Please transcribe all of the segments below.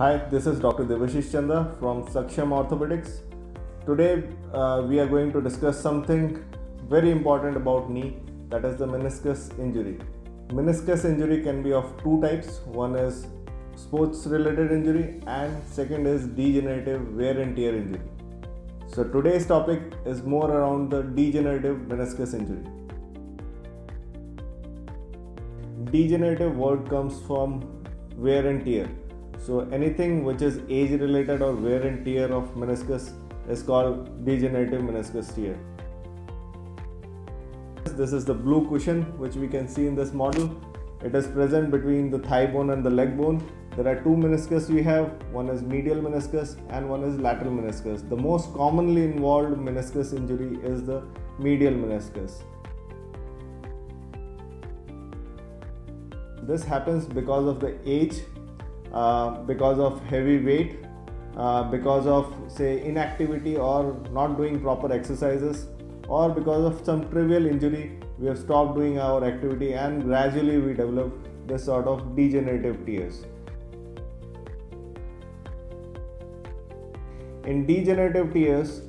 Hi, this is Dr. Devashish Chanda from Saksham Orthopedics. Today we are going to discuss something very important about knee, that is the meniscus injury. Meniscus injury can be of two types. One is sports related injury and second is degenerative wear and tear injury. So today's topic is more around the degenerative meniscus injury. Degenerative word comes from wear and tear. So anything which is age related or wear and tear of meniscus is called degenerative meniscus tear. This is the blue cushion which we can see in this model. It is present between the thigh bone and the leg bone. There are two meniscus we have. One is medial meniscus and one is lateral meniscus. The most commonly involved meniscus injury is the medial meniscus. This happens because of the age, because of heavy weight, because of say inactivity or not doing proper exercises, or because of some trivial injury we have stopped doing our activity and gradually we develop this sort of degenerative tears. In degenerative tears,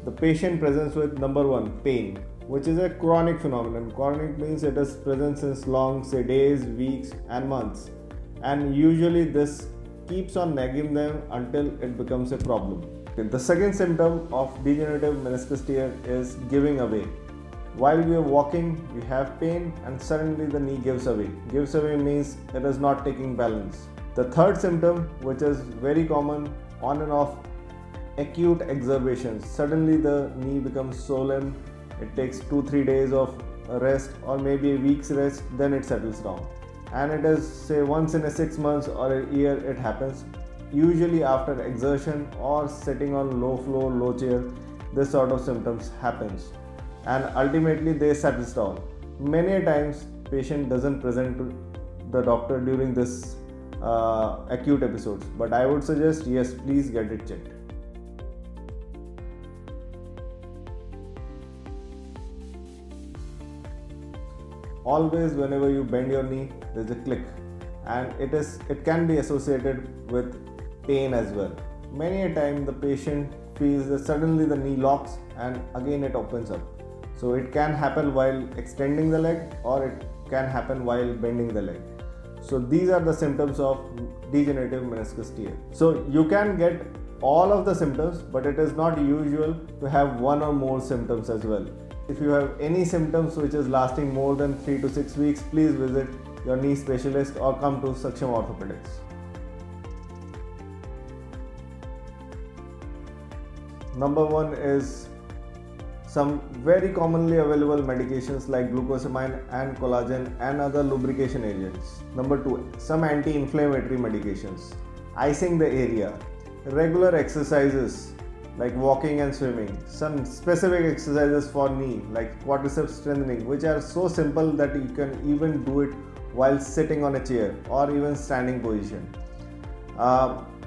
the patient presents with number one, pain, which is a chronic phenomenon. Chronic means it is present since long, say days, weeks and months. And usually this keeps on nagging them until it becomes a problem. The second symptom of degenerative meniscus tear is giving away. While we are walking, we have pain and suddenly the knee gives away. Gives away means it is not taking balance. The third symptom, which is very common, on and off, acute exacerbations. Suddenly the knee becomes swollen. It takes 2-3 days of rest or maybe a week's rest, then it settles down. And it is say once in a 6 months or a year it happens. Usually after exertion or sitting on low floor, low chair, this sort of symptoms happens. And ultimately they settles down. Many times patient doesn't present to the doctor during this acute episodes. But I would suggest yes, please get it checked. Always whenever you bend your knee, there's a click and it can be associated with pain as well. Many a time the patient feels that suddenly the knee locks and again it opens up. So it can happen while extending the leg or it can happen while bending the leg. So these are the symptoms of degenerative meniscus tear. So you can get all of the symptoms, but it is not usual to have one or more symptoms as well. If you have any symptoms which is lasting more than 3 to 6 weeks, please visit your knee specialist or come to Saksham Orthopedics. Number one is some very commonly available medications like glucosamine and collagen and other lubrication agents. Number two, some anti-inflammatory medications. Icing the area, regular exercises like walking and swimming, some specific exercises for knee like quadriceps strengthening, which are so simple that you can even do it while sitting on a chair or even standing position.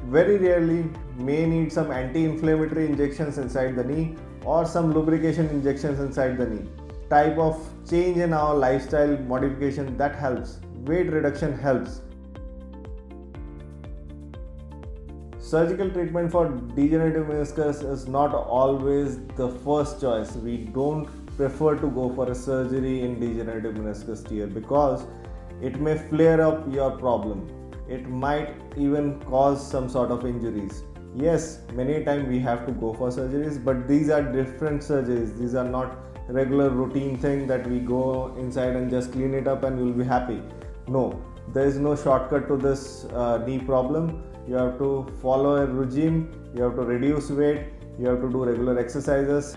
Very rarely may need some anti-inflammatory injections inside the knee or some lubrication injections inside the knee. Type of change in our lifestyle modification that helps. Weight reduction helps. Surgical treatment for degenerative meniscus is not always the first choice. We don't prefer to go for a surgery in degenerative meniscus tear because it may flare up your problem. It might even cause some sort of injuries. Yes, many times we have to go for surgeries, but these are different surgeries. These are not regular routine thing that we go inside and just clean it up and you'll be happy. No, there is no shortcut to this knee problem. You have to follow a regime, you have to reduce weight, you have to do regular exercises.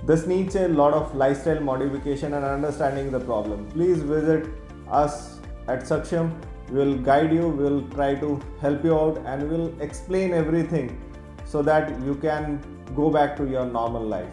This needs a lot of lifestyle modification and understanding the problem. Please visit us at Saksham. We will guide you, we will try to help you out and we will explain everything so that you can go back to your normal life.